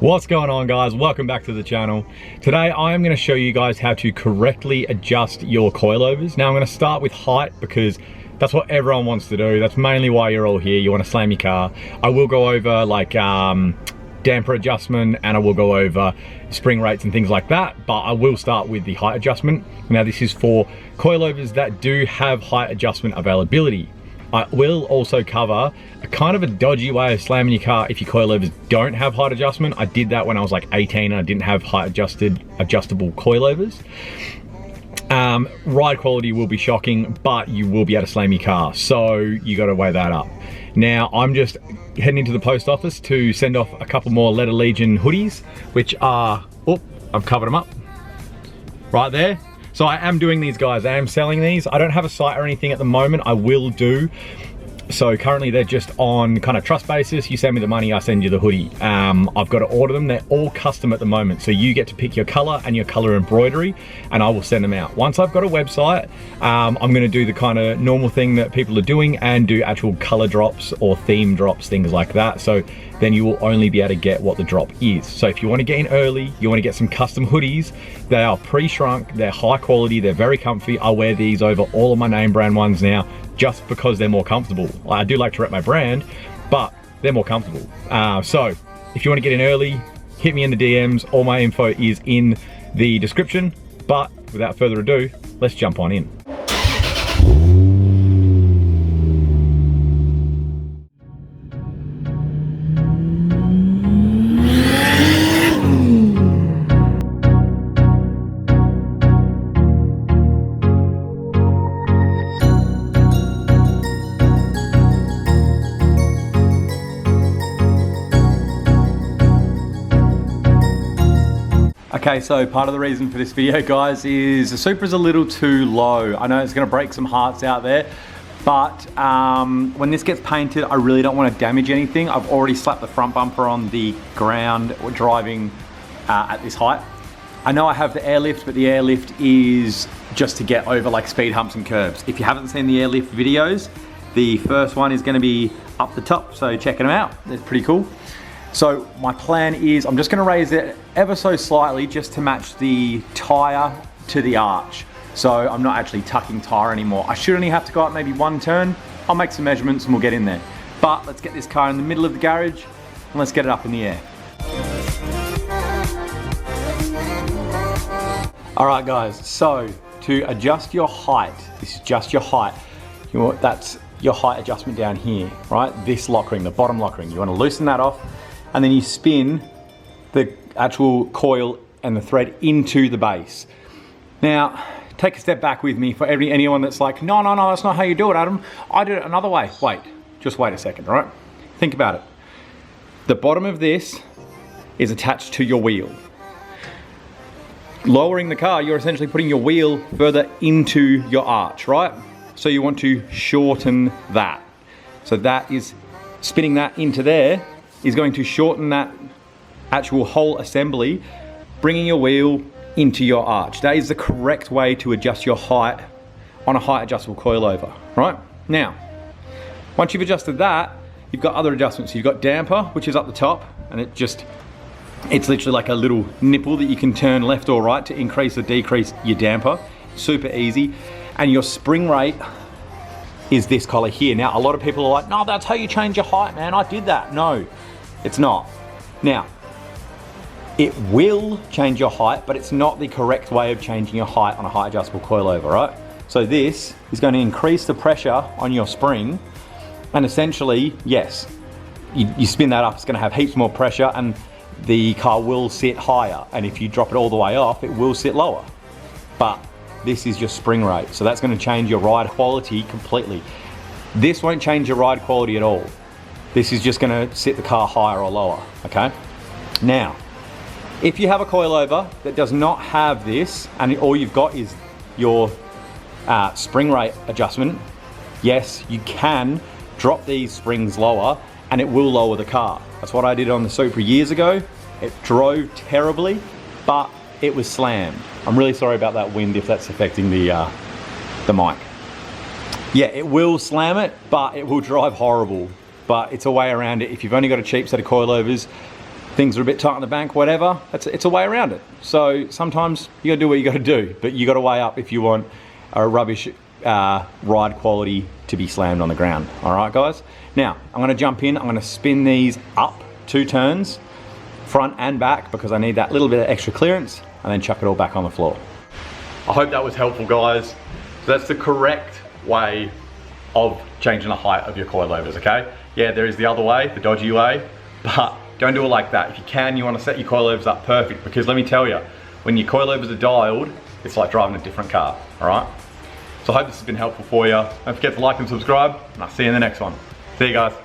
What's going on, guys? Welcome back to the channel. Today I am going to show you guys how to correctly adjust your coilovers. Now I'm going to start with height because that's what everyone wants to do. That's mainly why you're all here. You want to slam your car. I will go over like damper adjustment, and I will go over spring rates and things like that, but I will start with the height adjustment. Now this is for coilovers that do have height adjustment availability. I will also cover a kind of a dodgy way of slamming your car if your coilovers don't have height adjustment. I did that when I was like 18 and I didn't have height adjustable coilovers. Ride quality will be shocking, but you will be able to slam your car, so you got to weigh that up. Now I'm just heading into the post office to send off a couple more Letterlegion hoodies, which are, oh, I've covered them up right there. So I am doing these, guys. I am selling these. I don't have a site or anything at the moment. I will do. So currently they're just on kind of trust basis. You send me the money, I send you the hoodie. I've got to order them. They're all custom at the moment. So you get to pick your color and your color embroidery, and I will send them out. Once I've got a website, I'm gonna do the kind of normal thing that people are doing and do actual color drops or theme drops, things like that. So then you will only be able to get what the drop is. So if you want to get in early, you want to get some custom hoodies, they are pre-shrunk, they're high quality, they're very comfy. I wear these over all of my name brand ones now just because they're more comfortable. I do like to rep my brand, but they're more comfortable. So if you want to get in early, hit me in the DMs. All my info is in the description, but without further ado, let's jump on in. Okay, so part of the reason for this video, guys, is the Supra's a little too low. I know it's gonna break some hearts out there, but when this gets painted, I really don't want to damage anything. I've already slapped the front bumper on the ground driving at this height. I know I have the airlift, but the airlift is just to get over like speed humps and curbs. If you haven't seen the airlift videos, the first one is gonna be up the top, so checking them out. They're pretty cool. So my plan is I'm just gonna raise it ever so slightly just to match the tire to the arch. So I'm not actually tucking tire anymore. I should only have to go up maybe one turn. I'll make some measurements and we'll get in there. But let's get this car in the middle of the garage and let's get it up in the air. All right, guys, so to adjust your height, this is just your height. That's your height adjustment down here, right? This lock ring, the bottom lock ring. You wanna loosen that off, and then you spin the actual coil and the thread into the base. Now, take a step back with me for anyone that's like, no, that's not how you do it, Adam. I did it another way. Just wait a second, all right? Think about it. The bottom of this is attached to your wheel. Lowering the car, you're essentially putting your wheel further into your arch, right? So you want to shorten that. So that is, spinning that into there is going to shorten that actual whole assembly, bringing your wheel into your arch. That is the correct way to adjust your height on a height adjustable coilover, right? Now, once you've adjusted that, you've got other adjustments. You've got damper, which is up the top, and it's literally like a little nipple that you can turn left or right to increase or decrease your damper. Super easy. And your spring rate is this collar here. Now, a lot of people are like, no, that's how you change your height, man. I did that. No, it's not. Now, it will change your height, but it's not the correct way of changing your height on a height adjustable coilover, right? So this is going to increase the pressure on your spring, and essentially, yes, you spin that up, it's going to have heaps more pressure, and the car will sit higher. And if you drop it all the way off, it will sit lower. But this is your spring rate, so that's going to change your ride quality completely. This won't change your ride quality at all. This is just going to sit the car higher or lower, okay? Now, if you have a coilover that does not have this, and all you've got is your spring rate adjustment, yes, you can drop these springs lower and it will lower the car. That's what I did on the Supra years ago. It drove terribly, but it was slammed. I'm really sorry about that wind if that's affecting the mic. Yeah, it will slam it, but it will drive horrible. But it's a way around it. If you've only got a cheap set of coilovers, things are a bit tight on the bank, whatever, it's a way around it. So sometimes you gotta do what you gotta do, but you gotta weigh up if you want a rubbish ride quality to be slammed on the ground. All right, guys? Now, I'm gonna jump in, I'm gonna spin these up 2 turns, front and back, because I need that little bit of extra clearance, and then chuck it all back on the floor. I hope that was helpful, guys. So that's the correct way of changing the height of your coilovers, okay? Yeah, there is the other way, the dodgy way, but don't do it like that. If you can, you want to set your coilovers up perfect, because let me tell you, when your coilovers are dialed, it's like driving a different car, all right? So I hope this has been helpful for you. Don't forget to like and subscribe, and I'll see you in the next one. See you guys.